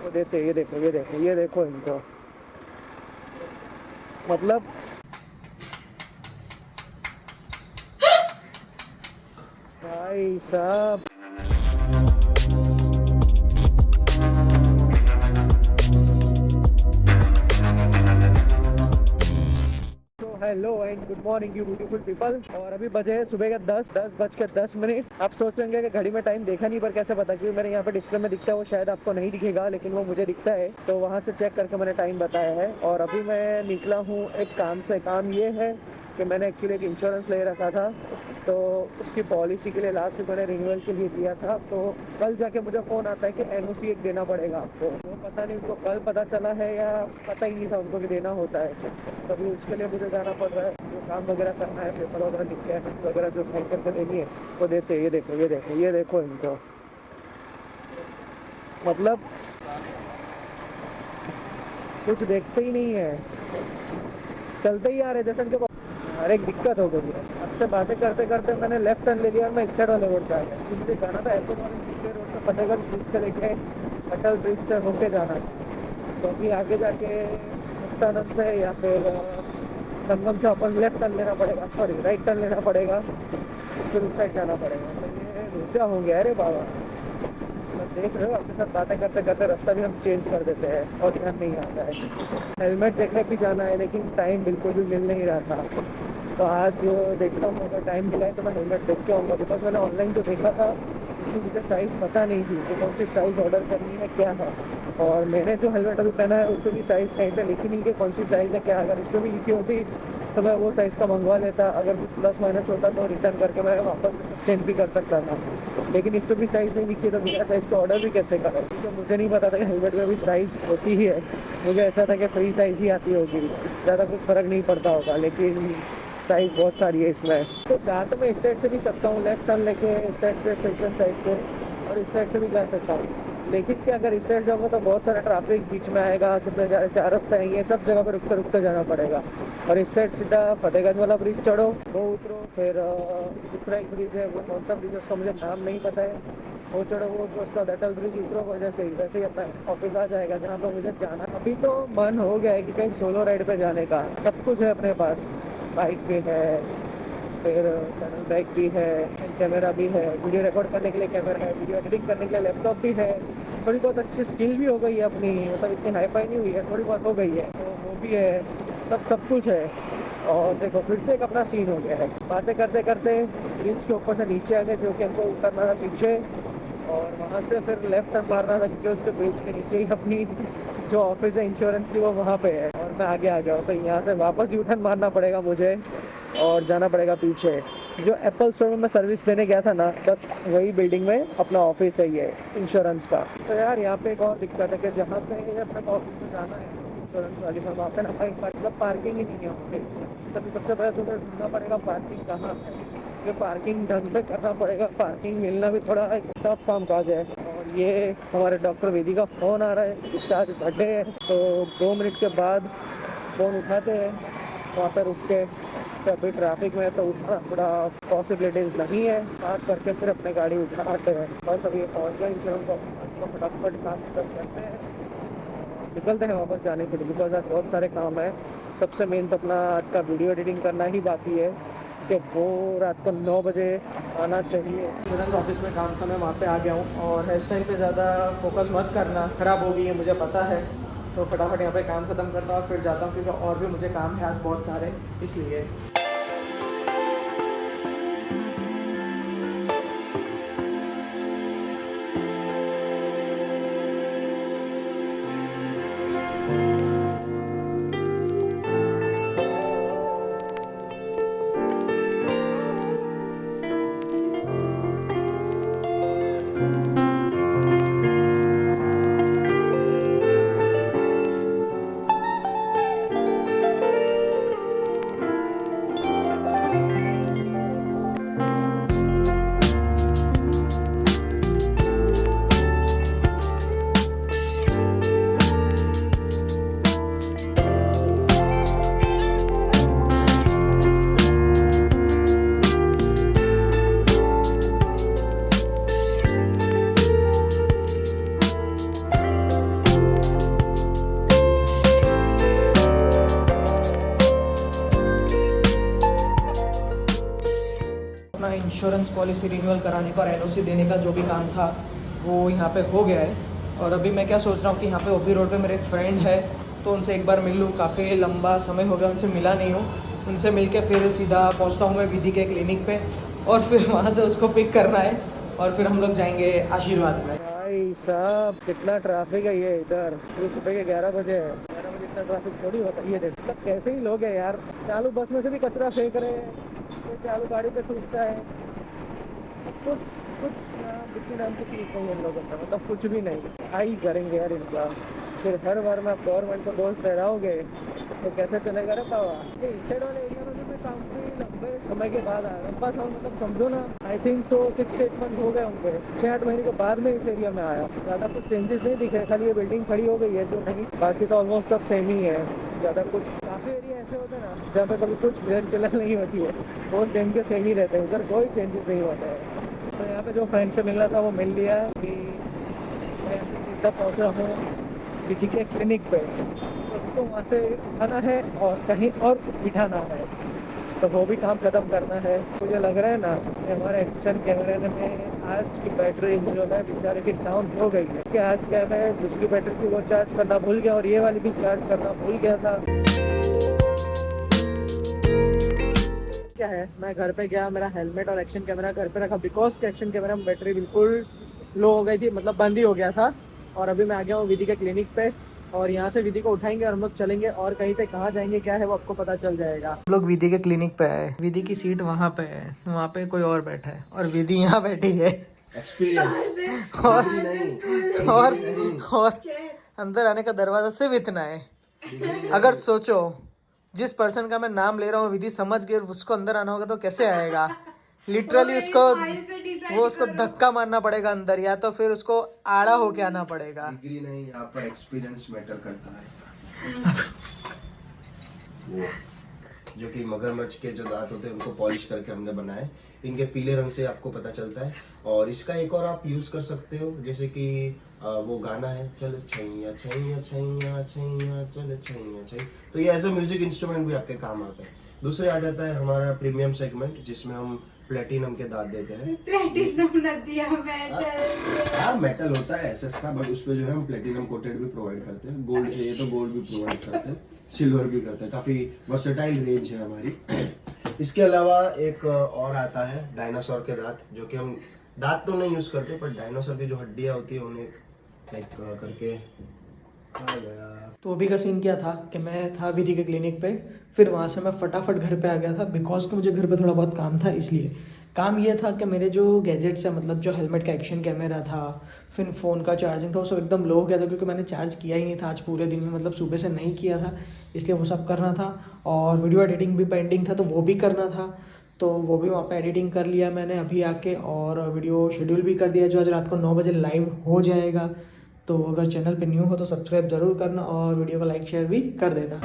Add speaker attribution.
Speaker 1: वो देते, ये देखो ये देखो ये देखो इनको, मतलब भाई साहब। Hello and good morning you beautiful people. और अभी बजे है सुबह के 10:10 आप सोच रहे हैं कि घड़ी में टाइम देखा नहीं, पर कैसे पता, क्योंकि मेरे यहाँ पे डिस्प्ले में दिखता है, वो शायद आपको नहीं दिखेगा लेकिन वो मुझे दिखता है, तो वहाँ से चेक करके मैंने टाइम बताया है। और अभी मैं निकला हूँ एक काम से। काम ये है कि मैंने एक्चुअली एक इंश्योरेंस ले रखा था, तो उसकी पॉलिसी के लिए लास्ट वीक मैंने रिन्यूअल के लिए दिया था। तो कल जाके मुझे फ़ोन आता है कि एनओसी एक देना पड़ेगा आपको। वो पता नहीं उनको कल पता चला है या पता ही नहीं था उनको कि देना होता है। तभी उसके लिए मुझे जाना पड़ रहा है, जो काम वगैरह करना है, पेपर वगैरह लिख के एनओसी वगैरह जो साइन करके देनी है वो देते। ये देखो ये देखो ये देखो इनको, मतलब कुछ देखते ही नहीं है, चलते ही आ रहे जैसे उनके। अरे एक दिक्कत हो गई है, आपसे बातें करते करते मैंने लेफ्ट टर्न ले लिया और मैं इस साइड वाले रोड पे आ गया, क्योंकि मुझे जाना था एयरपोर्ट वाले रोड से, फतेहगंज ब्रिज से लेके अटल ब्रिज से होके जाना था। तो अभी आगे जाके मुक्तानंद से या फिर संगम से अपन लेफ्ट टर्न लेना पड़ेगा, सॉरी राइट टर्न लेना पड़ेगा, फिर उस साइड जाना पड़ेगा। तो ये रुचा हो गया। अरे बाबा, देख रहे हो आपके साथ बातें करते करते रास्ता भी हम चेंज कर देते हैं और ध्यान नहीं आता है। हेलमेट देखने भी जाना है लेकिन टाइम बिल्कुल भी मिल नहीं रहा था, तो आज देखता हूँ अगर टाइम मिला है तो मैं हेलमेट देख के आऊँगा। बिकॉज मैंने ऑनलाइन जो देखा था उसमें मुझे साइज़ पता नहीं थी कि कौन सी साइज़ ऑर्डर करनी है क्या है। और मैंने जो हेलमेट अभी पहना है उस पर भी साइज़ कहीं पे लिखी नहीं कि कौन सी साइज़ है क्या। अगर इस पर भी लिखी होती तो मैं वो साइज़ का मंगवा लेता, अगर कुछ प्लस माइनस होता तो रिटर्न करके मैं वापस एक्सचेंज भी कर सकता था। लेकिन इस पर भी साइज़ नहीं लिखी तो मेरा साइज़ का ऑर्डर भी कैसे करें, क्योंकि मुझे नहीं पता था कि हेलमेट में भी साइज़ होती ही है। मुझे ऐसा था कि फ्री साइज़ ही आती होगी, ज़्यादा कुछ फ़र्क नहीं पड़ता होगा, लेकिन साइज़ बहुत सारी है इसमें। तो चाह तो मैं इस साइड से भी सकता हूँ, लेफ्ट टर्न लेके इस साइड से, सेक्शन साइड से, और इस साइड से भी जा सकता हूँ। लेकिन क्या अगर इस साइड जाऊँगा तो बहुत सारा ट्रैफिक बीच में आएगा, कितने चार रास्ते हैं, ये सब जगह पर रुकते रुकते जाना पड़ेगा। और इस साइड सीधा फतेहगंज वाला ब्रिज चढ़ो, वो उतरो, फिर दूसरा एक ब्रिज है, वो कौन सा ब्रिज है उसका मुझे नाम नहीं पता है, वो चढ़ो, वो उसका अटल ब्रिज उतरो, वैसे ही अपना ऑफिस आ जाएगा जहाँ पर मुझे जाना। अभी तो मन हो गया है कि कहीं सोलो राइड पे जाने का। सब कुछ है अपने पास, बाइक भी है, फिर सैडल बैग भी है, कैमरा भी है, वीडियो रिकॉर्ड करने के लिए कैमरा है, वीडियो एडिटिंग करने के लिए लैपटॉप भी है, थोड़ी बहुत अच्छी स्किल भी हो गई है अपनी, मतलब इतनी हाई फाई नहीं हुई है, थोड़ी बहुत हो गई है, तो वो भी है, सब कुछ है। और देखो फिर से एक अपना सीन हो गया है, बातें करते करते ब्रिज के ऊपर से नीचे आ गए, जो कि हमको उतरना था पीछे, और वहाँ से फिर लेफ्ट टर्न मारना था क्योंकि उसके ब्रिज के नीचे ही अपनी जो ऑफिस है इंश्योरेंस की वो वहाँ पे है, और मैं आगे आ गया हूँ। तो यहाँ से वापस यू टर्न मारना पड़ेगा मुझे और जाना पड़ेगा पीछे। जो एप्पल स्टोर में मैं सर्विस देने गया था ना, बस वही बिल्डिंग में अपना ऑफिस है ये इंश्योरेंस का। तो यार यहाँ पे एक और दिक्कत है कि जहाँ पे अपने ऑफिस में जाना है इंश्योरेंस वाली फर्म, वहाँ पे ना मतलब पार्किंग ही नहीं है वहाँ पे। तभी सबसे पहले तुम्हें ढूंढना पड़ेगा पार्किंग कहाँ है, ये पार्किंग ढंग से करना पड़ेगा, पार्किंग मिलना भी थोड़ा एक टफ काम काज है। और ये हमारे डॉक्टर वेदी का फ़ोन आ रहा है, जिसका आज बर्थडे है, तो 2 मिनट के बाद फ़ोन उठाते हैं वहाँ पर रुक के। तो अभी ट्रैफिक में तो उठना थोड़ा पॉसिबिलिटीज नहीं है, बात करके फिर अपने गाड़ी उठाते हैं। बस अभी पहुँच गए इंश्योरेंस ऑफिस, तो फटाफट काम सब करते हैं, निकलते हैं वापस जाने के लिए, बिकॉज आज बहुत सारे काम है। सबसे मेन तो अपना आज का वीडियो एडिटिंग करना ही बाकी है, कि वो रात को 9 बजे आना चाहिए। इंश्योरेंस ऑफिस में काम था, मैं वहाँ पे आ गया हूँ, और हेयर स्टाइल पे ज़्यादा फोकस मत करना, ख़राब हो गई है मुझे पता है। तो फटाफट यहाँ पे काम ख़त्म करता हूँ फिर जाता हूँ, क्योंकि और भी मुझे काम है आज बहुत सारे, इसलिए। इंश्योरेंस पॉलिसी रिन्यूअल कराने का और एनओसी देने का जो भी काम था वो यहाँ पे हो गया है। और अभी मैं क्या सोच रहा हूँ कि यहाँ पे ओपी रोड पे मेरे एक फ्रेंड है, तो उनसे एक बार मिल लूँ। काफ़ी लंबा समय हो गया उनसे मिला नहीं हूँ। उनसे मिल के फिर सीधा पहुँचता हूँ मैं विधि के क्लिनिक पे, और फिर वहाँ से उसको पिक करना है और फिर हम लोग जाएंगे आशीर्वाद में। भाई साहब कितना ट्रैफिक है ये इधर, सुबह के 11 बजे है। 11 बजे इतना ट्रैफिक थोड़ी होता है। ये देख मतलब कैसे ही लोग हैं यार, चालू बस में से भी कचरा फेंक रहे हैं, तो चालू गाड़ी पे थूकता है। कुछ कुछ बिल्कुल नाम की चीज़ नहीं इन लोगों का, मतलब कुछ भी नहीं। क्या ही करेंगे यार इनका। फिर हर बार में आप गवर्नमेंट को दोष ठहराओगे तो कैसे चलेगा रे पावा। ये इस साइड वाले एरिया में भी काफ़ी लंबे समय के बाद आया। लंबा समय मतलब समझो ना, आई थिंक सो 6-8 मंथ हो गए उनके, 6-8 महीने के बाद में इस एरिया में आया। ज़्यादा कुछ चेंजेस नहीं दिखे, खाली ये बिल्डिंग खड़ी हो गई है जो नहीं, बाकी तो ऑलमोस्ट सब सेम ही है। ज़्यादा कुछ काफ़ी एरिया ऐसे होते हैं ना जहाँ पे कभी कुछ भेड़ चलन नहीं होती है, वो सेम के सेम ही रहते हैं, उधर कोई चेंजेस नहीं होते हैं। तो यहाँ पे जो फ्रेंड से मिलना था वो मिल लिया कि मैं सीधा पहुँच रहा हूँ विधि के क्लिनिक पे। तो उसको वहाँ से उठाना है और कहीं और बिठाना है, तो वो भी काम ख़त्म करना है। मुझे लग रहा है ना कि हमारे एक्शन कैमरे में आज की बैटरी जो है बेचारे की डाउन हो गई है, कि आज क्या मैं दूसरी बैटरी की वो चार्ज करना भूल गया और ये वाली भी चार्ज करना भूल गया था। क्या है, मैं घर पे गया, मेरा हेलमेट और एक्शन कैमरा घर पे रखा, बिकॉज के एक्शन कैमरा में बैटरी बिल्कुल लो हो गई थी, मतलब बंद ही हो गया था। और अभी मैं आ गया हूँ विधि के क्लिनिक पे, और यहाँ से विधि को उठाएंगे और हम लोग चलेंगे, और कहीं पे कहाँ जाएंगे क्या है वो आपको पता चल जाएगा। हम लोग विधि के क्लिनिक पे आए, विधि की सीट वहाँ पे है, वहाँ पे कोई और बैठा है और विधि यहाँ बैठी है।
Speaker 2: एक्सपीरियंस
Speaker 1: और अंदर आने का दरवाजा सिर्फ इतना है। अगर सोचो जिस पर्सन का मैं नाम ले रहा हूँ विधि समझ गए, उसको अंदर आना होगा तो कैसे आएगा। लिटरली उसको धक्का मारना पड़ेगा अंदर, या तो फिर उसको आड़ा होके आना पड़ेगा।
Speaker 2: डिग्री नहीं, यहाँ पर एक्सपीरियंस मैटर करता है। वो जो कि मगरमच्छ के जो दांत होते हैं उनको पॉलिश करके हमने बनाए, इनके पीले रंग से आपको पता चलता है। और इसका एक और आप यूज कर सकते हो, जैसे कि वो गाना है चल छैया छैया छैया छैया चल छैया छैया, तो ये एज अ म्यूजिक इंस्ट्रूमेंट भी आपके काम आता है। दूसरे आ जाता है हमारा प्रीमियम सेगमेंट, जिसमें हम प्लेटिनम के दांत देते हैं।
Speaker 3: प्लेटिनम नदिया मेटल,
Speaker 2: हाँ मेटल होता है एसएस का, बट उसपे जो है हम प्लेटिनम कोटेड भी प्रोवाइड करते हैं। गोल्ड चाहिए तो गोल्ड भी प्रोवाइड करते हैं, सिल्वर भी करते हैं। काफी वर्सेटाइल रेंज है हमारी। इसके अलावा एक और आता है डायनासोर के दांत, जो कि हम दांत तो नहीं यूज करते, पर डायनासोर की जो हड्डियां होती है उन्हें लाइक करके आ गया।
Speaker 1: तो अभी का सीन क्या था कि मैं था विधि के क्लिनिक पे, फिर वहाँ से मैं फटाफट घर पे आ गया था, बिकॉज कि मुझे घर पे थोड़ा बहुत काम था। इसलिए काम ये था कि मेरे जो गैजेट्स है, मतलब जो हेलमेट का एक्शन कैमरा था, फिर फ़ोन का चार्जिंग था, वो सब एकदम लो हो गया था, क्योंकि मैंने चार्ज किया ही नहीं था आज पूरे दिन में, मतलब सुबह से नहीं किया था, इसलिए वो सब करना था। और वीडियो एडिटिंग भी पेंडिंग था, तो वो भी करना था, तो वो भी वहाँ पे एडिटिंग कर लिया मैंने अभी आके, और वीडियो शेड्यूल भी कर दिया जो आज रात को 9 बजे लाइव हो जाएगा। तो अगर चैनल पे न्यू हो तो सब्सक्राइब ज़रूर करना और वीडियो को लाइक शेयर भी कर देना।